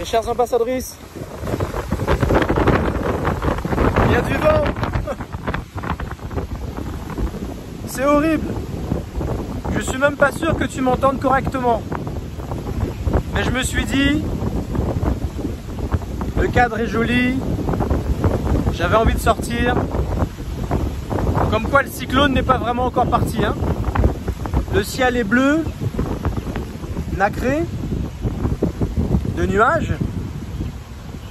Mes chères ambassadrices, il y a du vent. C'est horrible. Je suis même pas sûr que tu m'entendes correctement. Mais je me suis dit, le cadre est joli, j'avais envie de sortir. Comme quoi le cyclone n'est pas vraiment encore parti, hein. Le ciel est bleu, nacré, de nuages,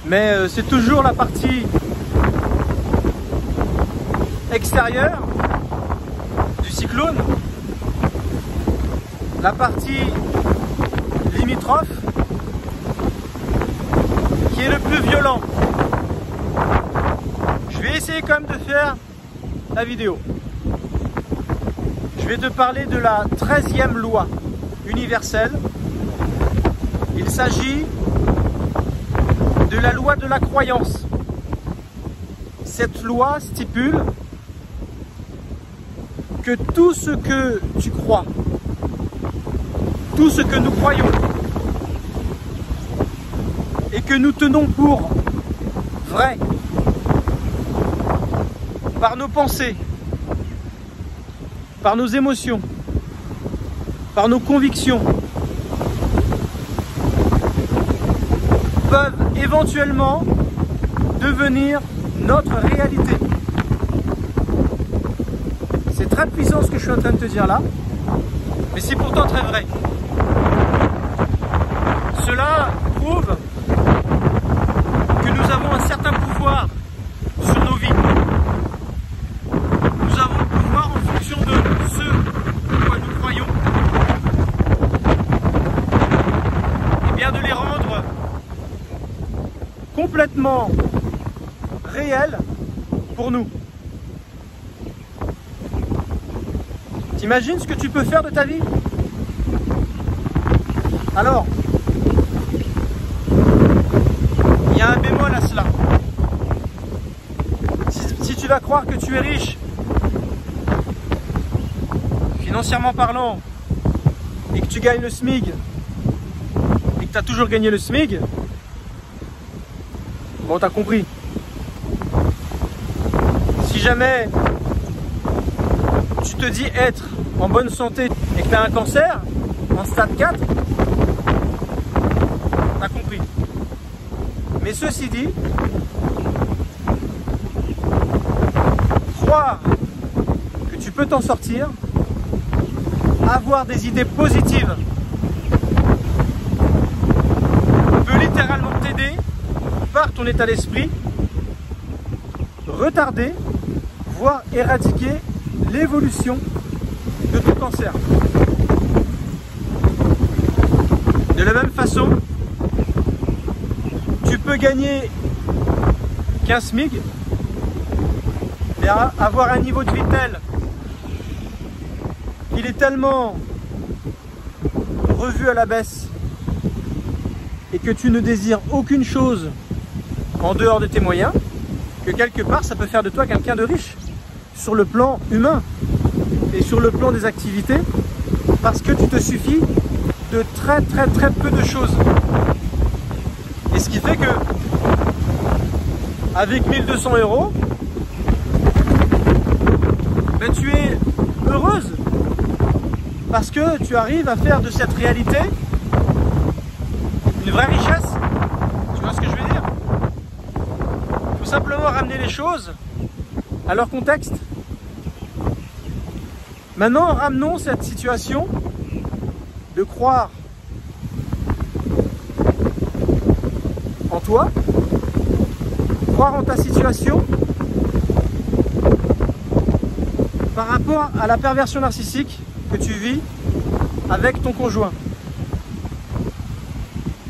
mais c'est toujours la partie extérieure du cyclone, la partie limitrophe qui est le plus violent. Je vais essayer quand même de faire la vidéo. Je vais te parler de la 13e loi universelle. Il s'agit de la loi de la croyance. Cette loi stipule que tout ce que tu crois, tout ce que nous croyons et que nous tenons pour vrai par nos pensées, par nos émotions, par nos convictions, peuvent éventuellement devenir notre réalité. C'est très puissant ce que je suis en train de te dire là, mais c'est pourtant très vrai. Cela prouve que nous avons un certain pouvoir sur nos vies. Nous avons le pouvoir en fonction de ce en quoi nous croyons, et bien de les rendre complètement réels pour nous. T'imagines ce que tu peux faire de ta vie? Alors, il y a un bémol à cela. Si tu vas croire que tu es riche, financièrement parlant, et que tu gagnes le SMIC, et que tu as toujours gagné le SMIC, bon, t'as compris. Si jamais tu te dis être en bonne santé et que tu as un cancer en stade 4, t'as compris. Mais ceci dit, croire que tu peux t'en sortir, avoir des idées positives, peut littéralement t'aider par ton état d'esprit, retarder, voire éradiquer l'évolution de ton cancer. De la même façon, tu peux gagner 15 SMIC, mais avoir un niveau de vie tel qu'il est tellement revu à la baisse et que tu ne désires aucune chose en dehors de tes moyens, que quelque part ça peut faire de toi quelqu'un de riche sur le plan humain et sur le plan des activités, parce que tu te suffis de très peu de choses. Et ce qui fait que avec 1200 €, ben, tu es heureuse parce que tu arrives à faire de cette réalité une vraie richesse. Tu vois ce que je veux dire? Il faut simplement ramener les choses à leur contexte. Maintenant, ramenons cette situation de croire en toi, croire en ta situation par rapport à la perversion narcissique que tu vis avec ton conjoint.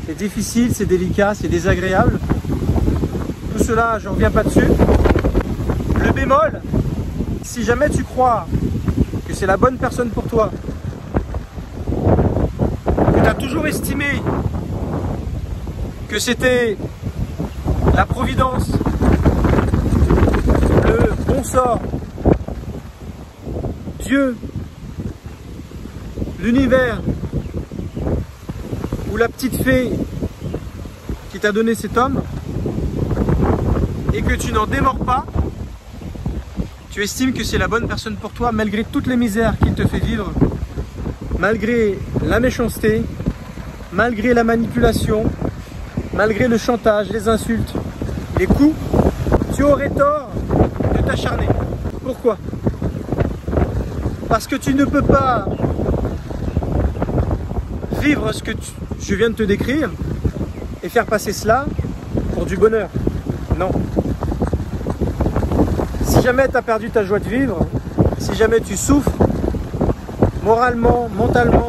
C'est difficile, c'est délicat, c'est désagréable. Tout cela, je ne reviens pas dessus. Le bémol, si jamais tu crois que c'est la bonne personne pour toi, que tu as toujours estimé que c'était la providence, le bon sort, Dieu, l'univers ou la petite fée qui t'a donné cet homme et que tu n'en démords pas, tu estimes que c'est la bonne personne pour toi malgré toutes les misères qu'il te fait vivre, malgré la méchanceté, malgré la manipulation, malgré le chantage, les insultes, les coups, tu aurais tort de t'acharner. Pourquoi? Parce que tu ne peux pas vivre ce que je viens de te décrire et faire passer cela pour du bonheur. Non. Si jamais tu as perdu ta joie de vivre, si jamais tu souffres, moralement, mentalement,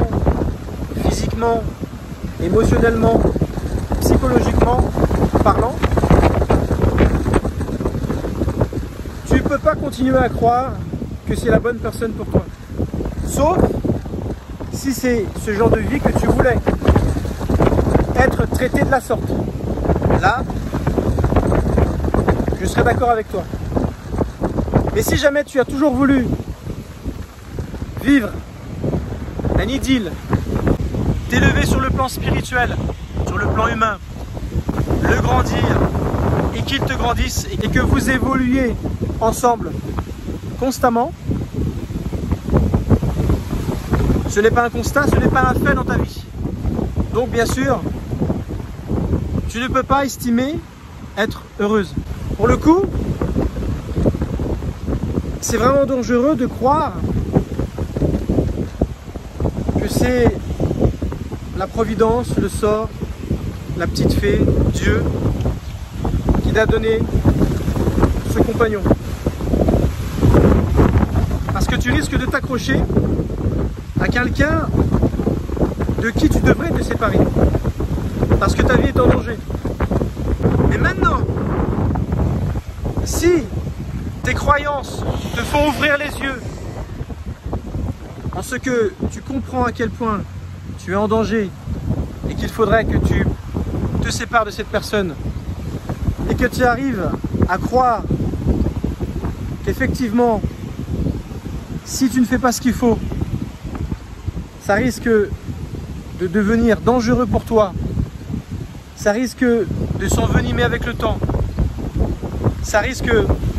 physiquement, émotionnellement, psychologiquement parlant, tu ne peux pas continuer à croire que c'est la bonne personne pour toi. Sauf si c'est ce genre de vie que tu voulais, être traité de la sorte. Là, je serais d'accord avec toi. Mais si jamais tu as toujours voulu vivre un idylle, t'élever sur le plan spirituel, sur le plan humain, le grandir et qu'il te grandisse et que vous évoluiez ensemble constamment, ce n'est pas un constat, ce n'est pas un fait dans ta vie. Donc bien sûr, tu ne peux pas estimer être heureuse. Pour le coup, c'est vraiment dangereux de croire que c'est la providence, le sort, la petite fée, Dieu, qui t'a donné ce compagnon. Parce que tu risques de t'accrocher à quelqu'un de qui tu devrais te séparer. Parce que ta vie est en danger. Mais maintenant, si tes croyances te font ouvrir les yeux en ce que tu comprends à quel point tu es en danger et qu'il faudrait que tu te sépares de cette personne et que tu arrives à croire qu'effectivement, si tu ne fais pas ce qu'il faut, ça risque de devenir dangereux pour toi, ça risque de s'envenimer avec le temps, ça risque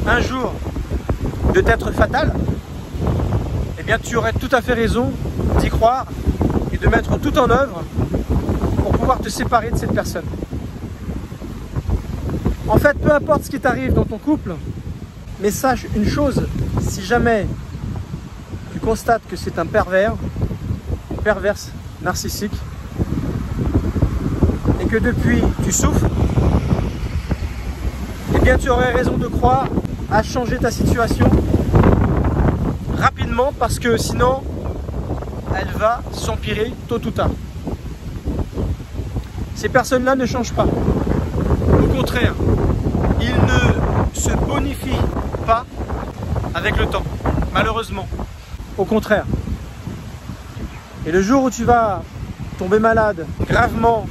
un jour de t'être fatal, eh bien tu aurais tout à fait raison d'y croire et de mettre tout en œuvre pour pouvoir te séparer de cette personne. En fait, peu importe ce qui t'arrive dans ton couple, mais sache une chose, si jamais tu constates que c'est un pervers, une perverse narcissique, et que depuis tu souffres, eh bien tu aurais raison de croire à changer ta situation rapidement parce que sinon elle va s'empirer tôt ou tard. Ces personnes-là ne changent pas. Au contraire, ils ne se bonifient pas avec le temps, malheureusement. Au contraire. Et le jour où tu vas tomber malade gravement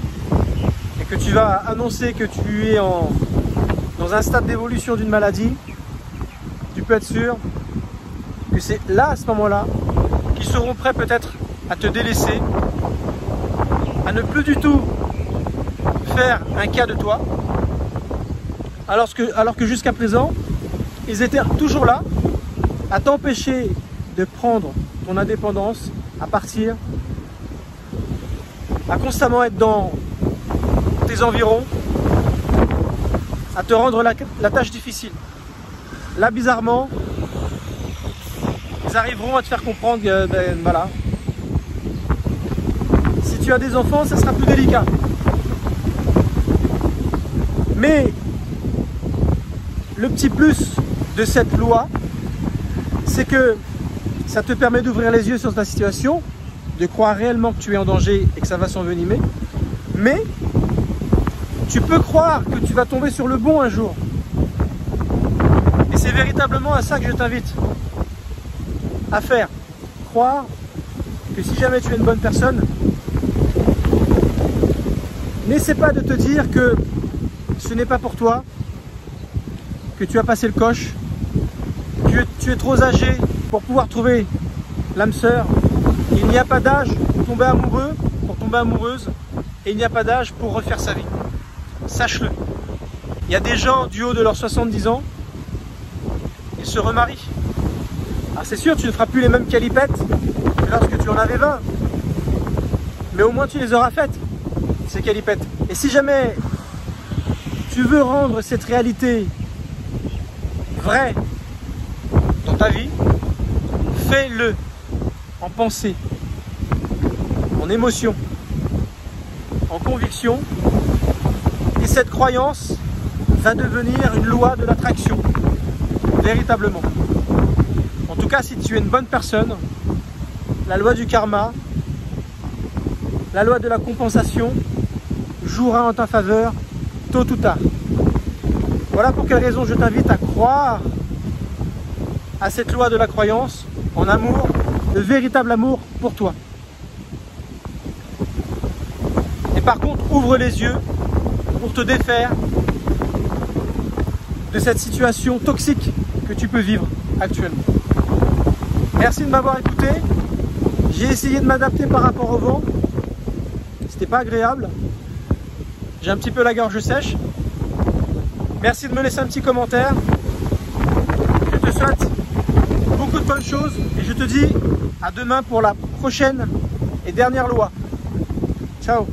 et que tu vas annoncer que tu es dans un stade d'évolution d'une maladie, tu peux être sûr que c'est là, à ce moment-là, qu'ils seront prêts peut-être à te délaisser, à ne plus du tout faire un cas de toi, alors que jusqu'à présent, ils étaient toujours là à t'empêcher de prendre ton indépendance, à partir, à constamment être dans tes environs, à te rendre la tâche difficile. Là, bizarrement, ils arriveront à te faire comprendre que, ben, voilà, si tu as des enfants, ça sera plus délicat. Mais le petit plus de cette loi, c'est que ça te permet d'ouvrir les yeux sur ta situation, de croire réellement que tu es en danger et que ça va s'envenimer. Mais tu peux croire que tu vas tomber sur le bon un jour. Et c'est véritablement à ça que je t'invite à faire. Croire que si jamais tu es une bonne personne, n'essaie pas de te dire que ce n'est pas pour toi, que tu as passé le coche, que tu es trop âgé pour pouvoir trouver l'âme sœur. Il n'y a pas d'âge pour tomber amoureux, pour tomber amoureuse, et il n'y a pas d'âge pour refaire sa vie. sache-le. Il y a des gens du haut de leurs 70 ans, ils se remarient. Alors c'est sûr, tu ne feras plus les mêmes calipettes que lorsque tu en avais 20. Mais au moins tu les auras faites, ces calipettes. Et si jamais tu veux rendre cette réalité vraie dans ta vie, fais-le en pensée, en émotion, en conviction. Et cette croyance va devenir une loi de l'attraction, véritablement. En tout cas, si tu es une bonne personne, la loi du karma, la loi de la compensation jouera en ta faveur tôt ou tard. Voilà pour quelle raison je t'invite à croire à cette loi de la croyance en amour, de véritable amour pour toi. Et par contre, ouvre les yeux pour te défaire de cette situation toxique que tu peux vivre actuellement. Merci de m'avoir écouté. J'ai essayé de m'adapter par rapport au vent. C'était pas agréable. J'ai un petit peu la gorge sèche. Merci de me laisser un petit commentaire. Je te souhaite beaucoup de bonnes choses et je te dis à demain pour la prochaine et dernière loi. Ciao.